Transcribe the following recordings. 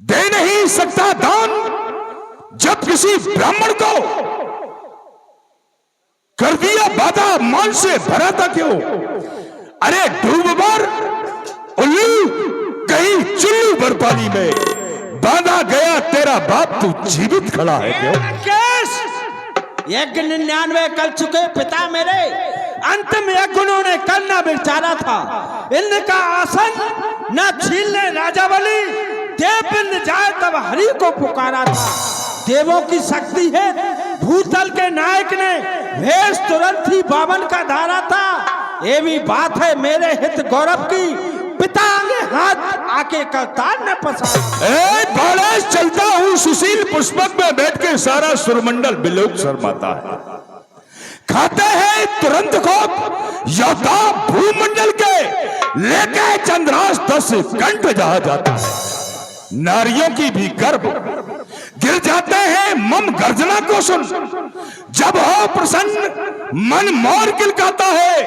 दे नहीं सकता दान जब किसी ब्राह्मण को कर दिया बाधा मान से भरा था क्यों? अरे डूब मर उल्लू कहीं चुल्लू भर पानी में बांधा गया तेरा बाप, तू जीवित खड़ा है क्यों? यज्ञ 99 कर चुके पिता मेरे, अंतिम यज्ञ उन्होंने करना बेचारा था। इनका आसन न छीनने राजा बलि, देव बिंद जाए तब हरि को पुकारा था। देवों की शक्ति है, भूतल के नायक ने भेष तुरंत ही बावन का धारा था। ये भी बात है मेरे हित गौरव की, पिता आगे हाथ आके करतार न पसारा। बाड़ेश चलता हूँ सुशील पुष्पक में बैठ के सारा सुरमंडल बिलोक शर्माता है। खाते हैं तुरंत खोप योद्धा भूमंडल के, लेके चंद्रास 10 कंठ जहा जाता है। नारियों की भी गर्भ गिर जाते हैं मम गर्जना को सुन, जब हो प्रसन्न मन मोर किलकाता है।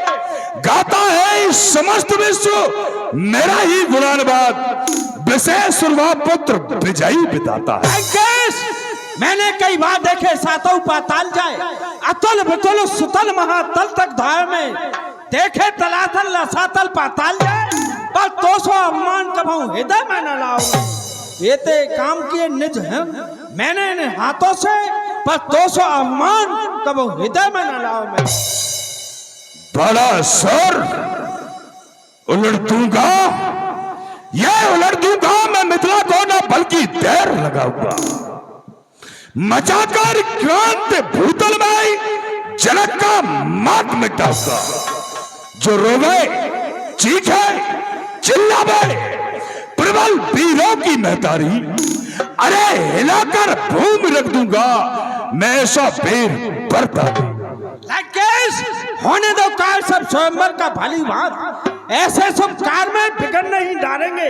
गाता है समस्त विश्व मेरा ही गुणानुवाद, विशेष सुरवा पुत्र विजयी बिताता है। मैंने कई बार देखे सातों पाताल जाए, अतुल वितुल सुतल महातल तक धाय में देखे तलातल रसातल पाताल जाए, पर तो सो अम्मान कभू हृदय में न लाओ। ये ते काम किए निज हैं मैंने इन हाथों से, पर तो सो अम्मान कभू हृदय में न लाओ। मैं बड़ा सुर उलट दूंगा, ये उलट दूंगा मैं मिथिला को न बल्कि देर लगाऊंगा। मचाकर क्रांत भूतल में जनक का मार्ग मिटाऊंगा। जो रोवे चीखे चिल्लावे प्रबल वीरों की महतारी, अरे हिलाकर भूमि रख दूंगा मैं ऐसा वीर बरता। होने दो काल सब स्वयंवर का भली बात, ऐसे सब कार में बिगड़ नहीं डालेंगे।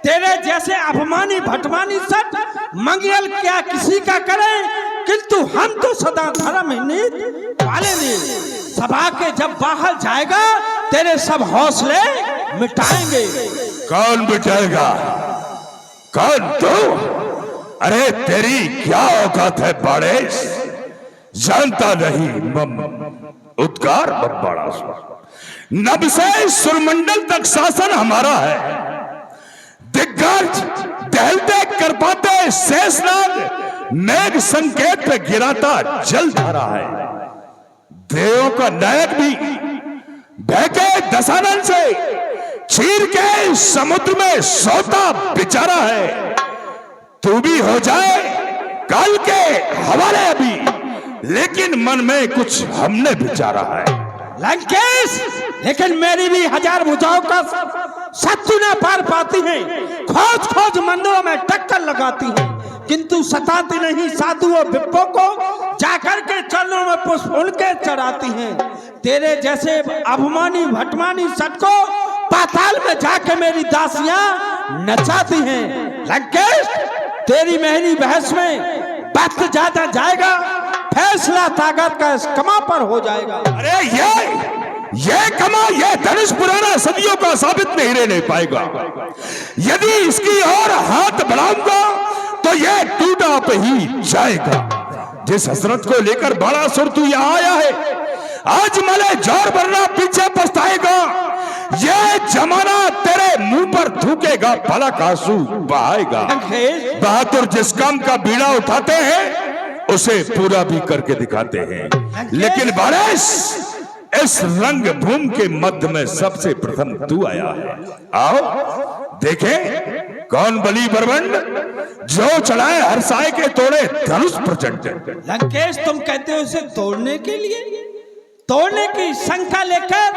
तेरे जैसे अभिमानी भटमानी सट मंगल क्या किसी का करें, किंतु हम तो सदा धर्म नीत पालेंगे। सभा के जब बाहर जाएगा तेरे सब हौसले मिटाएंगे। कौन मिटाएगा? कौन तू? अरे तेरी क्या औकात है बाड़ेश, जानता नहीं मम उत्कार बड़ा नब से सुरमंडल तक शासन हमारा है। दिग्गज टहलते कर पाते शेषनाग मेघ संकेत पे गिराता जल धारा है। देवों का नायक भी बहके दशानन से चीर के समुद्र में सोता बेचारा है। तू भी हो जाए कल के हवाले अभी, लेकिन मन में कुछ हमने विचारा है। लंकेश, लेकिन मेरी भी 1000 भुजाओं का शत्रु न पार पाती है। खोज खोज मंदिरों में टक्कर लगाती है, किंतु सताती नहीं साधुओं विप्पों को, जाकर के चरणों में पुष्प उनके चढ़ाती हैं। तेरे जैसे अभिमानी भटमानी सट को पाताल में जाके मेरी दासियां नचाती हैं। लंकेश, तेरी महनी बहस में वक्त ज्यादा जाएगा, फैसला ताकत का इस कमा पर हो जाएगा। अरे ये कमा, ये धनुष पुराना सदियों का साबित नहीं रहने पाएगा। यदि इसकी ओर हाथ बढ़ाऊंगा तो ये टूटा पे ही जाएगा। जिस हसरत को लेकर बड़ा सुर तू यहाँ आया है, आज मले जोर भरना पीछे पछताएगा। ये जमाना तेरे मुंह पर थूकेगा, भला आंसू बहाएगा। बहादुर जिस काम का बीड़ा उठाते हैं उसे पूरा भी करके दिखाते हैं। लेकिन बारिश इस रंग भूमि के मध्य में सबसे प्रथम तू आया है। आओ देखें कौन बलि बरबंड जो चढ़ाए हरसाए के तोड़े धनुष प्रचंड। लंकेश, तुम कहते हो उसे तोड़ने के लिए? तोड़ने की शंका लेकर,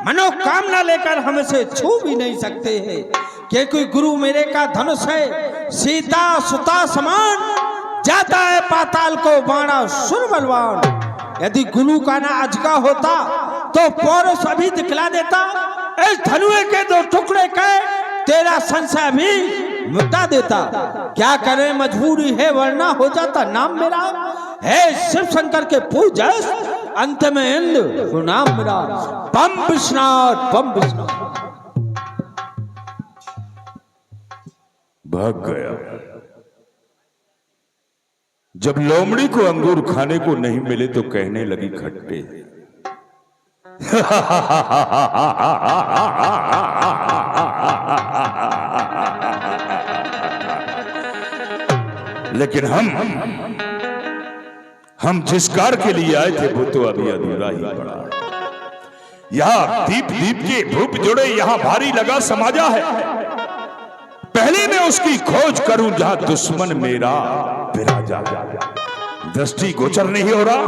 मनोकामना लेकर हम इसे छू भी नहीं सकते हैं। क्योंकि गुरु मेरे का धनुष है, सीता सुता समान जाता है पाताल को बाणा सुर बलवान। यदि गुरु का ना अजगा होता तो पौरुष अभी दिखला देता। इस धनुए के 2 टुकड़े कर तेरा संशय भी मिटा देता। क्या करें, मजबूरी है, वरना हो जाता नाम मेरा है शिव शंकर के पूजस, अंत में इंद्र नाम मेरा बम विश्वनाथ, बम विश्वनाथ। भाग गया। जब लोमड़ी को अंगूर खाने को नहीं मिले तो कहने लगी खट्टे। लेकिन हम जिस कार के लिए आए थे वो तो अभी अधूरा ही पड़ा। यहां दीप दीप के भूप जुड़े, यहां भारी लगा समाजा है। पहले मैं उसकी खोज करूं जहां दुश्मन मेरा विराजा। दृष्टि गोचर नहीं हो रहा,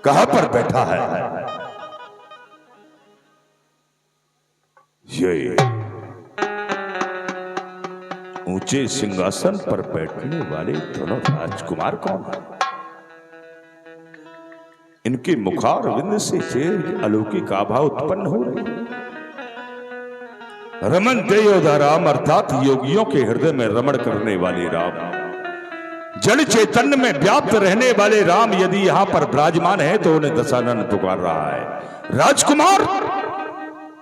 कहां पर बैठा है ये ऊंचे सिंहासन पर बैठने वाले दोनों राजकुमार कौन है? इनके मुखारविंद से तेज अलौकिक आभा उत्पन्न हो रही है। रमन देयोधा राम अर्थात योगियों के हृदय में रमण करने वाले राम, जड़ चैतन्य में व्याप्त रहने वाले राम यदि यहां पर विराजमान है तो उन्हें दशानन पुकार रहा है। राजकुमार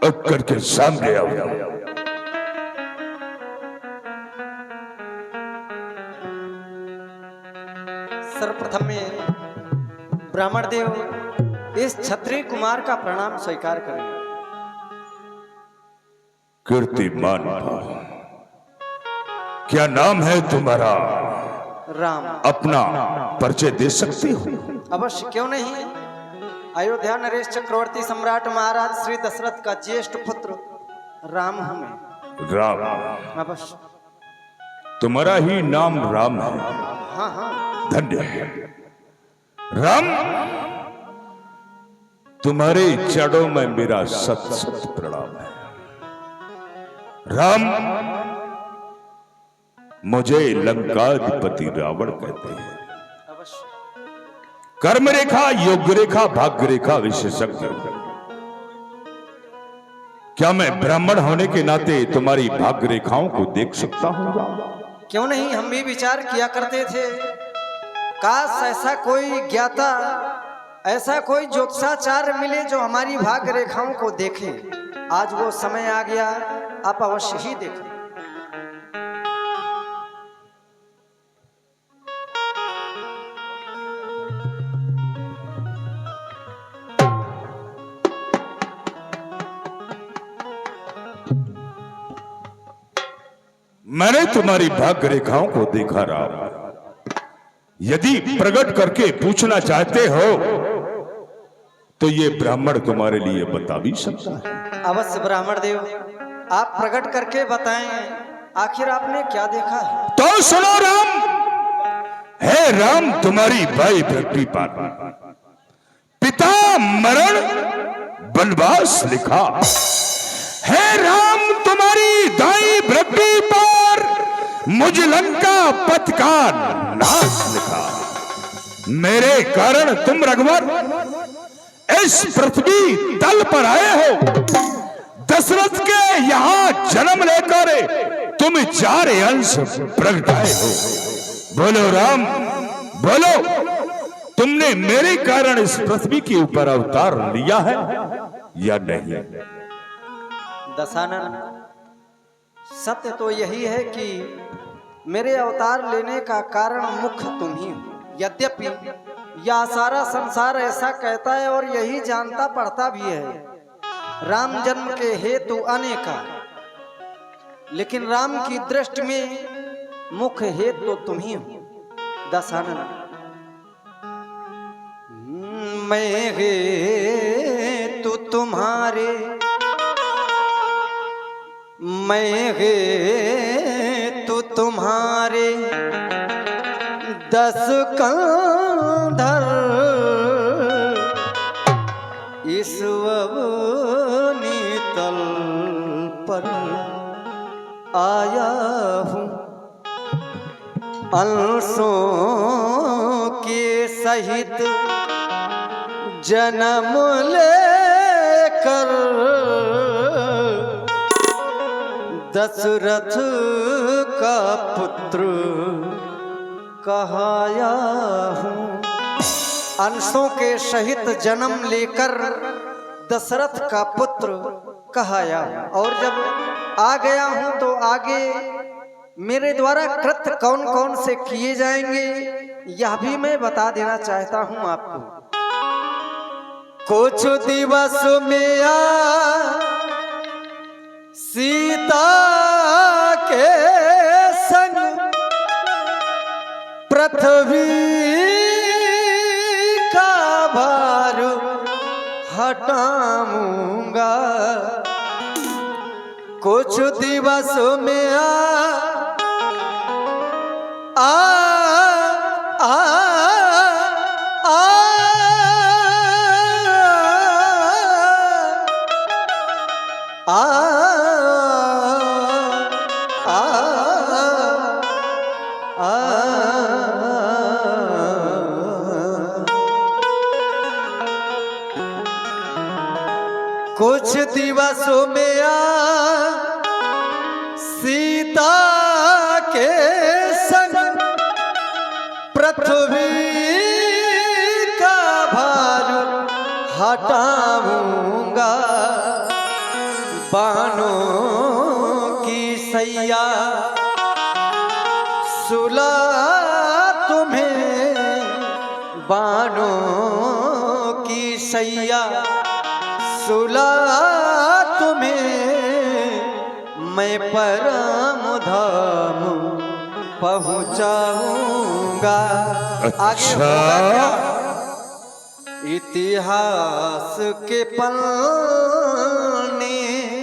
उठ करके सामने आओ। सर्वप्रथम में ब्राह्मण देव इस क्षत्रिय कुमार का प्रणाम स्वीकार करें। कीर्तिमान क्या नाम है तुम्हारा? राम। अपना परिचय दे सकते हो? अवश्य, क्यों नहीं। अयोध्या नरेश चक्रवर्ती सम्राट महाराज श्री दशरथ का ज्येष्ठ पुत्र राम हूं मैं। राम? अवश्य। तुम्हारा ही नाम राम है? हाँ हाँ। धन्य राम, तुम्हारे चरणों में मेरा सत सत प्रणाम है। राम, मुझे लंकाधिपति रावण कहते हैं। अवश्य। कर्म रेखा, योग रेखा, भाग्य रेखा विशेषज्ञ। क्या मैं ब्राह्मण होने के नाते तुम्हारी भाग्य रेखाओं को देख सकता हूं? क्यों नहीं, हम भी विचार किया करते थे, काश ऐसा कोई ज्ञाता, ऐसा कोई ज्योतिषाचार्य मिले जो हमारी भाग्य रेखाओं को देखे। आज वो समय आ गया, आप अवश्य ही देखें। मैंने तुम्हारी भाग्य रेखाओं को देखा राम। यदि प्रकट करके पूछना चाहते हो तो ये ब्राह्मण तुम्हारे लिए बता भी सकता है। अवश्य ब्राह्मण देव, आप प्रकट करके बताएं, आखिर आपने क्या देखा है? तो सुनो राम। है राम तुम्हारी भाई भक्ति पार, पिता मरण वनवास लिखा। है राम तुम्हारी दाई वृद्धि पर मुझ लंका पथ का नाश लिखा। मेरे कारण तुम रघुवर इस पृथ्वी तल पर आए हो। दशरथ के यहां जन्म लेकर तुम 4 अंश प्रगटाए हो। बोलो राम, बोलो, तुमने मेरे कारण इस पृथ्वी के ऊपर अवतार लिया है या नहीं? दशानन, सत्य तो यही है कि मेरे अवतार लेने का कारण मुख्य तुम ही हो। यद्यपि यह सारा संसार ऐसा कहता है और यही जानता पढ़ता भी है, राम जन्म के हेतु अनेका, लेकिन राम की दृष्टि में मुख्य हेतु तो तुम ही हो। दशानन, मैं हेतु तुम्हारे, मैं हेतु तुम्हारे 10 कंधर इस अवनी तल पर आया हूँ। अंशों के सहित जन्म लेकर दशरथ का पुत्र कहाया हूँ। अंशों के सहित जन्म लेकर दशरथ का पुत्र कहाया हूँ। और जब आ गया हूँ तो आगे मेरे द्वारा कृत्य कौन कौन से किए जाएंगे यह भी मैं बता देना चाहता हूं आपको। कुछ दिवस में सीता के संग पृथ्वी का भार हटाऊंगा। कुछ दिवस में कुछ दिवसों में सीता के संग पृथ्वी का भार हटाऊंगा। बाणों की सैया सुला तुम्हें, बाणों की सैया सुला तुम्हें मैं परम धाम पहुंचाऊंगा। अच्छा, इतिहास के पन्ने